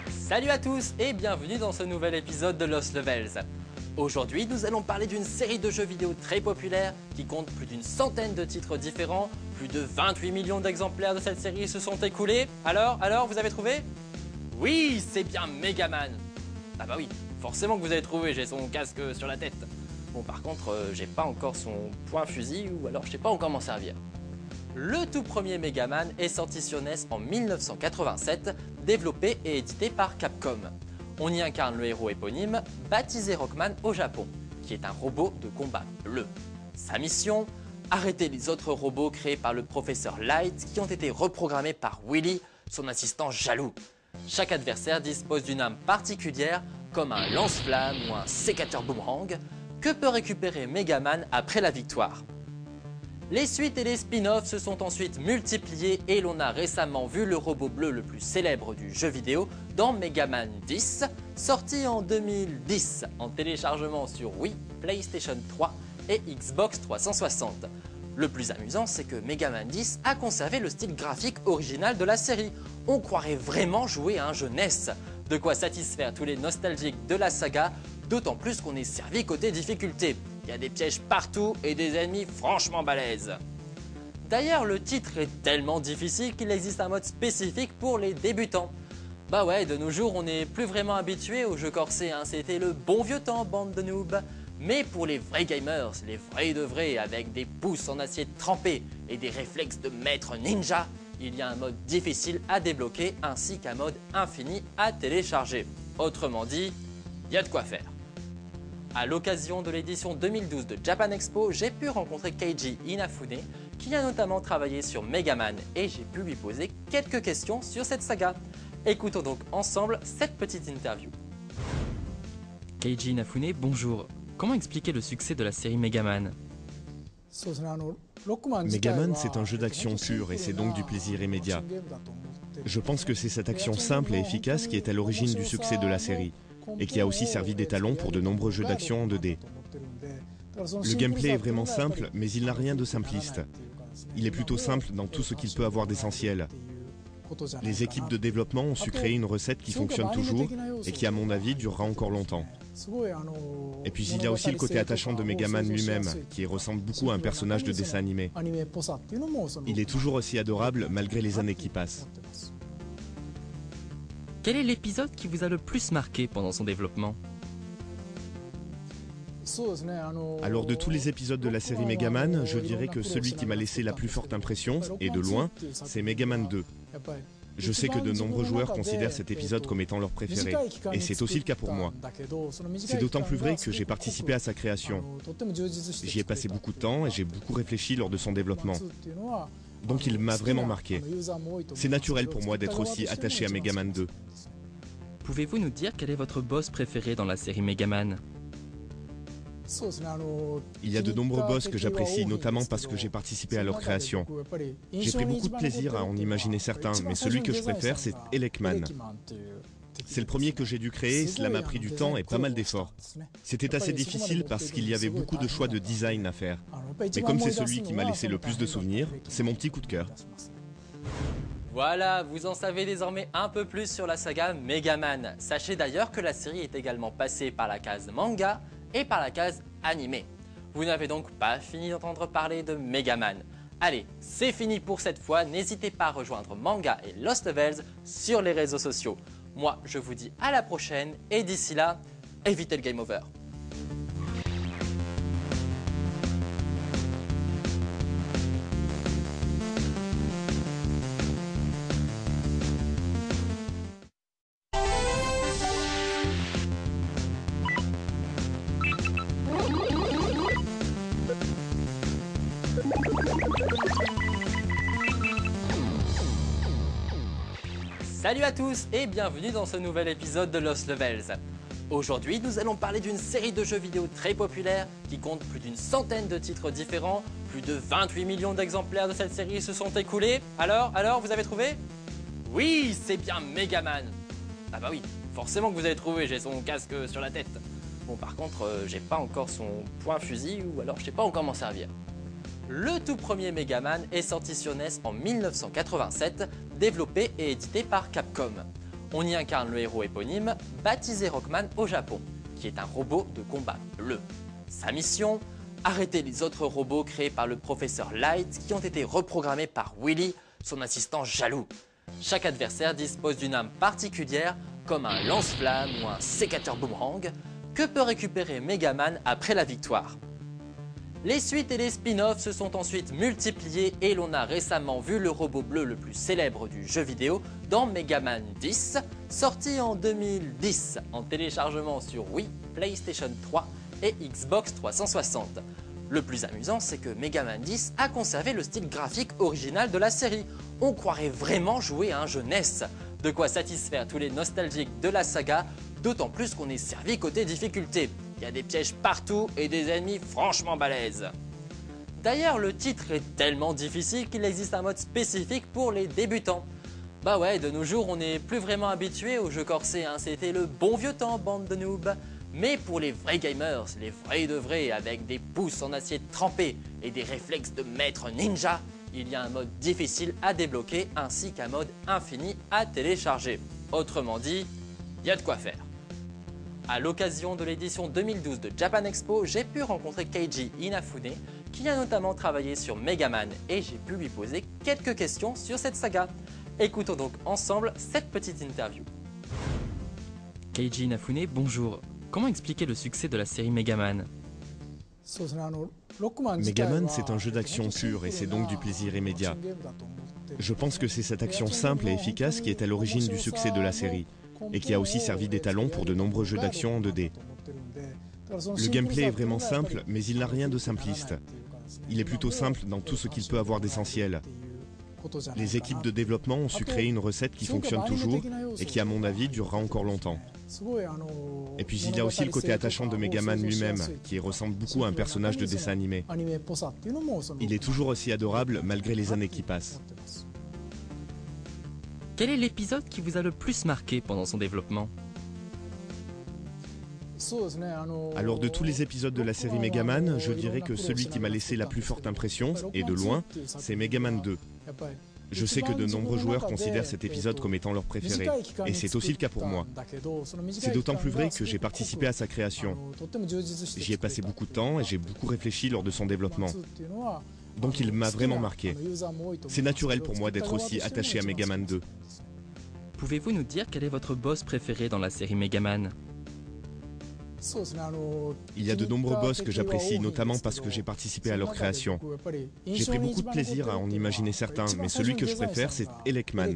Salut à tous et bienvenue dans ce nouvel épisode de Lost Levels. Aujourd'hui, nous allons parler d'une série de jeux vidéo très populaire qui compte plus d'une centaine de titres différents. Plus de 28 millions d'exemplaires de cette série se sont écoulés. Alors, vous avez trouvé? Oui, c'est bien Megaman. Ah bah oui, forcément que vous avez trouvé, j'ai son casque sur la tête. Bon, par contre, j'ai pas encore son point fusil ou alors je sais pas encore m'en servir. Le tout premier Megaman est sorti sur NES en 1987, développé et édité par Capcom. On y incarne le héros éponyme, baptisé Rockman au Japon, qui est un robot de combat bleu. Sa mission, arrêter les autres robots créés par le professeur Light qui ont été reprogrammés par Willy, son assistant jaloux. Chaque adversaire dispose d'une arme particulière, comme un lance-flamme ou un sécateur boomerang, que peut récupérer Megaman après la victoire. Les suites et les spin-offs se sont ensuite multipliés et l'on a récemment vu le robot bleu le plus célèbre du jeu vidéo dans Megaman 10, sorti en 2010 en téléchargement sur Wii, PlayStation 3 et Xbox 360. Le plus amusant, c'est que Megaman 10 a conservé le style graphique original de la série. On croirait vraiment jouer à un jeu NES, de quoi satisfaire tous les nostalgiques de la saga, d'autant plus qu'on est servi côté difficulté. Il y a des pièges partout et des ennemis franchement balèzes. D'ailleurs, le titre est tellement difficile qu'il existe un mode spécifique pour les débutants. Bah ouais, de nos jours, on n'est plus vraiment habitué aux jeux corsés, hein. C'était le bon vieux temps, bande de noobs. Mais pour les vrais gamers, les vrais de vrais, avec des pouces en acier trempé et des réflexes de maître ninja, il y a un mode difficile à débloquer ainsi qu'un mode infini à télécharger. Autrement dit, il y a de quoi faire. À l'occasion de l'édition 2012 de Japan Expo, j'ai pu rencontrer Keiji Inafune, qui a notamment travaillé sur Megaman, et j'ai pu lui poser quelques questions sur cette saga. Écoutons donc ensemble cette petite interview. Keiji Inafune, bonjour. Comment expliquer le succès de la série Megaman? Megaman, c'est un jeu d'action pur et c'est donc du plaisir immédiat. Je pense que c'est cette action simple et efficace qui est à l'origine du succès de la série et qui a aussi servi d'étalon pour de nombreux jeux d'action en 2D. Le gameplay est vraiment simple, mais il n'a rien de simpliste. Il est plutôt simple dans tout ce qu'il peut avoir d'essentiel. Les équipes de développement ont su créer une recette qui fonctionne toujours et qui, à mon avis, durera encore longtemps. Et puis il y a aussi le côté attachant de Megaman lui-même, qui ressemble beaucoup à un personnage de dessin animé. Il est toujours aussi adorable malgré les années qui passent. Quel est l'épisode qui vous a le plus marqué pendant son développement? Alors de tous les épisodes de la série Megaman, je dirais que celui qui m'a laissé la plus forte impression, et de loin, c'est Megaman 2. Je sais que de nombreux joueurs considèrent cet épisode comme étant leur préféré, et c'est aussi le cas pour moi. C'est d'autant plus vrai que j'ai participé à sa création. J'y ai passé beaucoup de temps et j'ai beaucoup réfléchi lors de son développement. Donc il m'a vraiment marqué. C'est naturel pour moi d'être aussi attaché à Megaman 2. Pouvez-vous nous dire quel est votre boss préféré dans la série Megaman? Il y a de nombreux boss que j'apprécie, notamment parce que j'ai participé à leur création. J'ai pris beaucoup de plaisir à en imaginer certains, mais celui que je préfère, c'est Elekman. C'est le premier que j'ai dû créer, cela m'a pris du temps et pas mal d'efforts. C'était assez difficile parce qu'il y avait beaucoup de choix de design à faire. Mais comme c'est celui qui m'a laissé le plus de souvenirs, c'est mon petit coup de cœur. Voilà, vous en savez désormais un peu plus sur la saga Megaman. Sachez d'ailleurs que la série est également passée par la case manga et par la case animé. Vous n'avez donc pas fini d'entendre parler de Megaman. Allez, c'est fini pour cette fois, n'hésitez pas à rejoindre Manga et Lost Levels sur les réseaux sociaux. Moi, je vous dis à la prochaine et d'ici là, évitez le game over. Salut à tous et bienvenue dans ce nouvel épisode de Lost Levels. Aujourd'hui, nous allons parler d'une série de jeux vidéo très populaire qui compte plus d'une centaine de titres différents. Plus de 28 millions d'exemplaires de cette série se sont écoulés. Alors, vous avez trouvé? Oui, c'est bien Megaman. Ah bah oui, forcément que vous avez trouvé, j'ai son casque sur la tête. Bon, par contre, j'ai pas encore son point fusil ou alors je sais pas encore m'en servir. Le tout premier Megaman est sorti sur NES en 1987, développé et édité par Capcom. On y incarne le héros éponyme, baptisé Rockman au Japon, qui est un robot de combat bleu. Sa mission, arrêter les autres robots créés par le professeur Light qui ont été reprogrammés par Willy, son assistant jaloux. Chaque adversaire dispose d'une arme particulière, comme un lance-flamme ou un sécateur boomerang, que peut récupérer Megaman après la victoire. Les suites et les spin-offs se sont ensuite multipliés et l'on a récemment vu le robot bleu le plus célèbre du jeu vidéo dans Megaman 10, sorti en 2010 en téléchargement sur Wii, PlayStation 3 et Xbox 360. Le plus amusant, c'est que Megaman 10 a conservé le style graphique original de la série. On croirait vraiment jouer à un jeu NES. De quoi satisfaire tous les nostalgiques de la saga, d'autant plus qu'on est servi côté difficulté. Il y a des pièges partout et des ennemis franchement balèzes. D'ailleurs, le titre est tellement difficile qu'il existe un mode spécifique pour les débutants. Bah ouais, de nos jours, on n'est plus vraiment habitué aux jeux corsés, hein. C'était le bon vieux temps, bande de noobs. Mais pour les vrais gamers, les vrais de vrais, avec des pouces en acier trempé et des réflexes de maître ninja, il y a un mode difficile à débloquer ainsi qu'un mode infini à télécharger. Autrement dit, il y a de quoi faire. À l'occasion de l'édition 2012 de Japan Expo, j'ai pu rencontrer Keiji Inafune, qui a notamment travaillé sur Megaman, et j'ai pu lui poser quelques questions sur cette saga. Écoutons donc ensemble cette petite interview. Keiji Inafune, bonjour. Comment expliquer le succès de la série Megaman? Megaman, c'est un jeu d'action pur et c'est donc du plaisir immédiat. Je pense que c'est cette action simple et efficace qui est à l'origine du succès de la série et qui a aussi servi d'étalon pour de nombreux jeux d'action en 2D. Le gameplay est vraiment simple, mais il n'a rien de simpliste. Il est plutôt simple dans tout ce qu'il peut avoir d'essentiel. Les équipes de développement ont su créer une recette qui fonctionne toujours et qui, à mon avis, durera encore longtemps. Et puis il y a aussi le côté attachant de Megaman lui-même, qui ressemble beaucoup à un personnage de dessin animé. Il est toujours aussi adorable malgré les années qui passent. Quel est l'épisode qui vous a le plus marqué pendant son développement? Alors de tous les épisodes de la série Megaman, je dirais que celui qui m'a laissé la plus forte impression, et de loin, c'est Megaman 2. Je sais que de nombreux joueurs considèrent cet épisode comme étant leur préféré, et c'est aussi le cas pour moi. C'est d'autant plus vrai que j'ai participé à sa création. J'y ai passé beaucoup de temps et j'ai beaucoup réfléchi lors de son développement. Donc il m'a vraiment marqué. C'est naturel pour moi d'être aussi attaché à Megaman 2. Pouvez-vous nous dire quel est votre boss préféré dans la série Megaman? Il y a de nombreux boss que j'apprécie, notamment parce que j'ai participé à leur création. J'ai pris beaucoup de plaisir à en imaginer certains, mais celui que je préfère, c'est Elekman.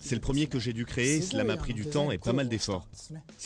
C'est le premier que j'ai dû créer, cela m'a pris du temps et pas mal d'efforts.